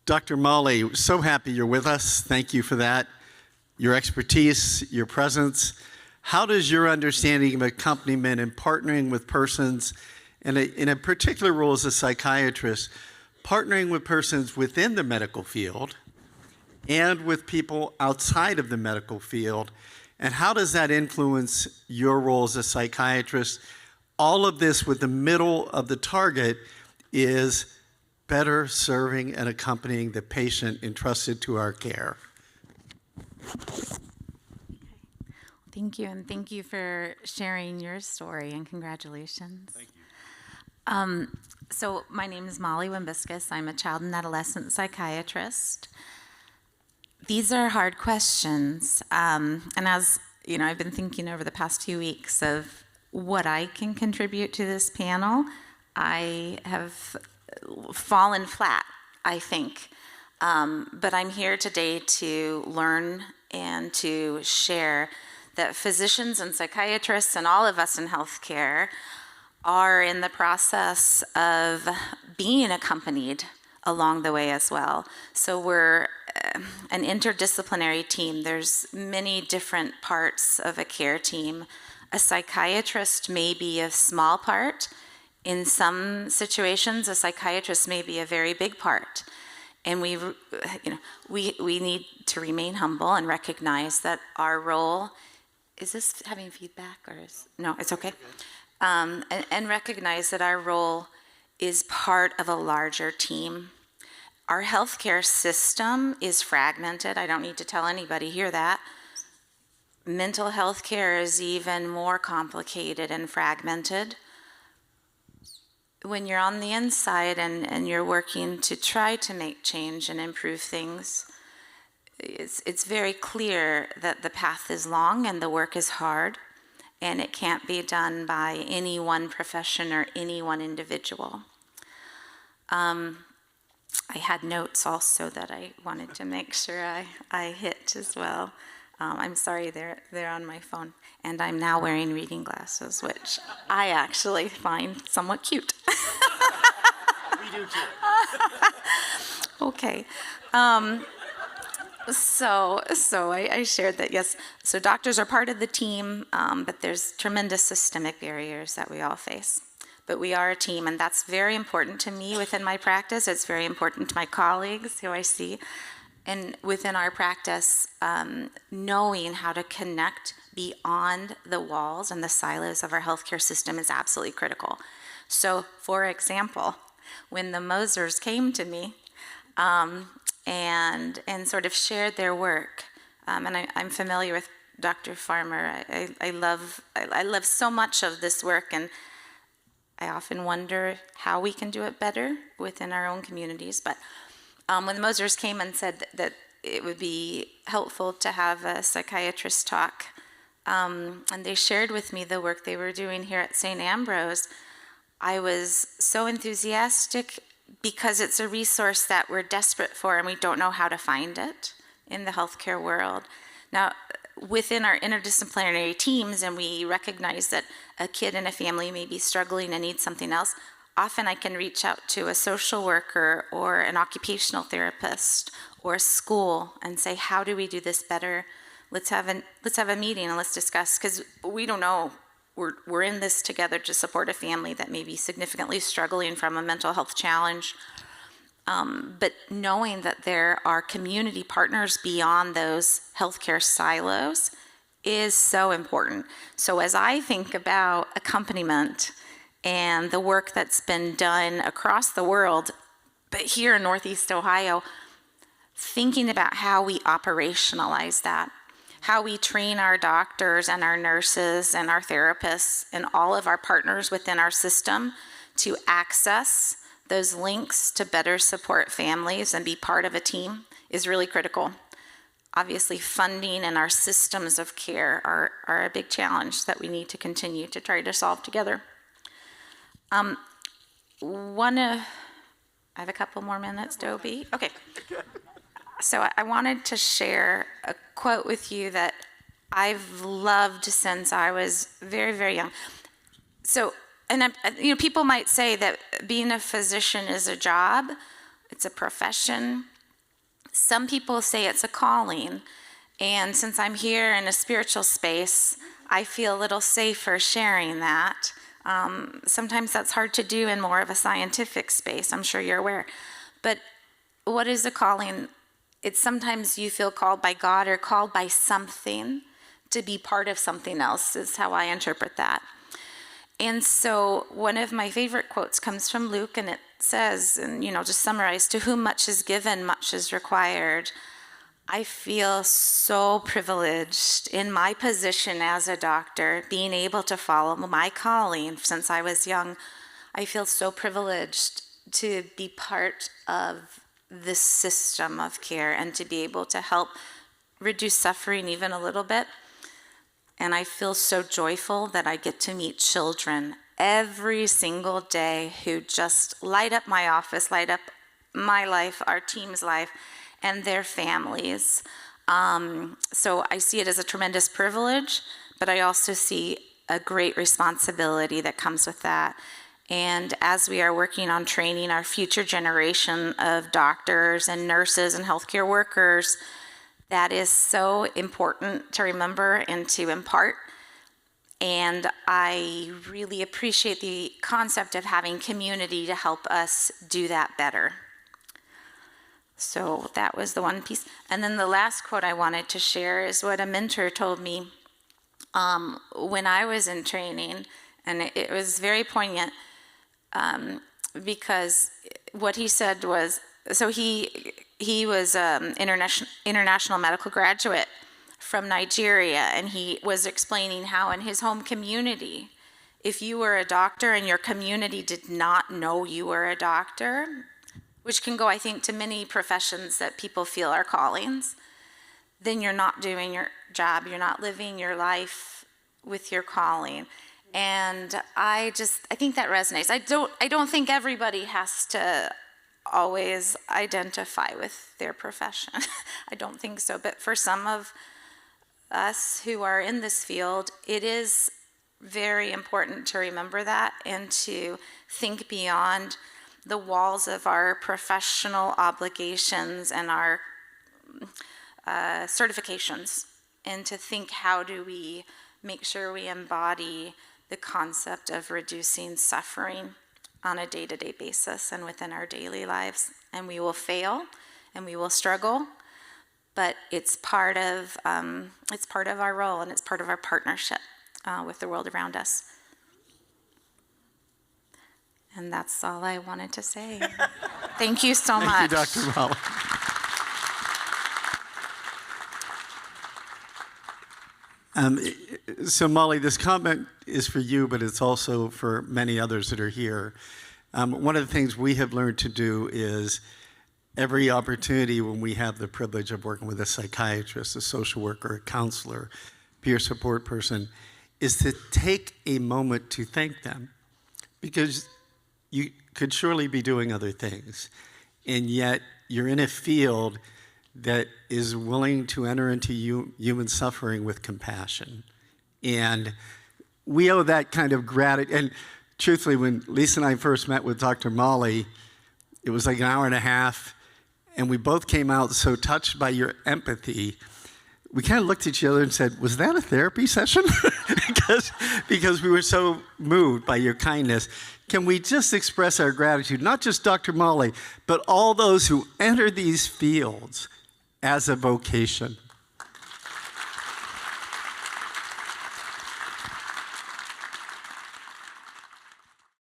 Dr. Molly, so happy you're with us. Thank you for that. Your expertise, your presence. How does your understanding of accompaniment and partnering with persons, and in a particular role as a psychiatrist, partnering with persons within the medical field and with people outside of the medical field, and how does that influence your role as a psychiatrist? All of this with the middle of the target is better serving and accompanying the patient entrusted to our care. Thank you, and thank you for sharing your story, and congratulations. Thank you. So my name is Molly Wimbiscus. I'm a child and adolescent psychiatrist. These are hard questions, and as you know, I've been thinking over the past few weeks of what I can contribute to this panel. I have fallen flat, I think, but I'm here today to learn and to share that physicians and psychiatrists and all of us in healthcare are in the process of being accompanied along the way as well. So we're an interdisciplinary team. There's many different parts of a care team. A psychiatrist may be a small part. In some situations, a psychiatrist may be a very big part. And we need to remain humble and recognize that our role, is this having feedback or no, it's okay. And recognize that our role is part of a larger team. Our healthcare system is fragmented. I don't need to tell anybody here that. Mental health care is even more complicated and fragmented. When you're on the inside and you're working to try to make change and improve things, it's very clear that the path is long and the work is hard, and it can't be done by any one profession or any one individual. I had notes also that I wanted to make sure I hit as well. I'm sorry, they're on my phone. And I'm now wearing reading glasses, which I actually find somewhat cute. We do too. Okay. So I shared that, yes, so doctors are part of the team, but there's tremendous systemic barriers that we all face. But we are a team, and that's very important to me within my practice. It's very important to my colleagues who I see. And within our practice, knowing how to connect beyond the walls and the silos of our healthcare system is absolutely critical. So, for example, when the Mosers came to me and sort of shared their work, and I'm familiar with Dr. Farmer. I love so much of this work, and I often wonder how we can do it better within our own communities. But when the Mosers came and said that it would be helpful to have a psychiatrist talk, and they shared with me the work they were doing here at St. Ambrose, I was so enthusiastic because it's a resource that we're desperate for and we don't know how to find it in the healthcare world. Now, within our interdisciplinary teams, and we recognize that a kid in a family may be struggling and needs something else, often I can reach out to a social worker or an occupational therapist or a school and say, how do we do this better? Let's have a meeting and let's discuss, because we don't know. We're in this together to support a family that may be significantly struggling from a mental health challenge. But knowing that there are community partners beyond those healthcare silos is so important. So as I think about accompaniment and the work that's been done across the world, but here in Northeast Ohio, thinking about how we operationalize that, how we train our doctors and our nurses and our therapists and all of our partners within our system to access those links to better support families and be part of a team is really critical. Obviously, funding and our systems of care are a big challenge that we need to continue to try to solve together. I have a couple more minutes, Dobie. Okay. So I wanted to share a quote with you that I've loved since I was very, very young. So, and people might say that being a physician is a job, it's a profession, Some people say it's a calling, and since I'm here in a spiritual space, I feel a little safer sharing that. Sometimes that's hard to do in more of a scientific space, I'm sure you're aware. But what is a calling? It's sometimes you feel called by God or called by something to be part of something else, is how I interpret that. And so one of my favorite quotes comes from Luke, and it says, and just summarize, to whom much is given, much is required. I feel so privileged in my position as a doctor, being able to follow my calling since I was young. I feel so privileged to be part of this system of care and to be able to help reduce suffering even a little bit. And I feel so joyful that I get to meet children every single day who just light up my office, light up my life, our team's life, and their families. So I see it as a tremendous privilege, but I also see a great responsibility that comes with that. And as we are working on training our future generation of doctors and nurses and healthcare workers, that is so important to remember and to impart. And I really appreciate the concept of having community to help us do that better. So that was the one piece. And then the last quote I wanted to share is what a mentor told me when I was in training. And it was very poignant because what he said was, so he was an international medical graduate from Nigeria, and he was explaining how in his home community, if you were a doctor and your community did not know you were a doctor, which can go, I think, to many professions that people feel are callings, then you're not doing your job, you're not living your life with your calling. And I think that resonates. I don't think everybody has to always identify with their profession. I don't think so. But for some of us who are in this field, it is very important to remember that and to think beyond the walls of our professional obligations and our certifications, and to think, how do we make sure we embody the concept of reducing suffering on a day-to-day basis and within our daily lives. And we will fail and we will struggle, but it's part of our role, and it's part of our partnership with the world around us. And that's all I wanted to say. Thank you so much. Thank you, Dr. Molly. So Molly, this comment is for you, but it's also for many others that are here. One of the things we have learned to do is every opportunity when we have the privilege of working with a psychiatrist, a social worker, a counselor, peer support person, is to take a moment to thank them, because you could surely be doing other things, and yet you're in a field that is willing to enter into human suffering with compassion. And we owe that kind of gratitude. And truthfully, when Lisa and I first met with Dr. Molly, it was like an hour and a half, and we both came out so touched by your empathy. We kind of looked at each other and said, was that a therapy session? because we were so moved by your kindness. Can we just express our gratitude, not just Dr. Molly, but all those who enter these fields as a vocation?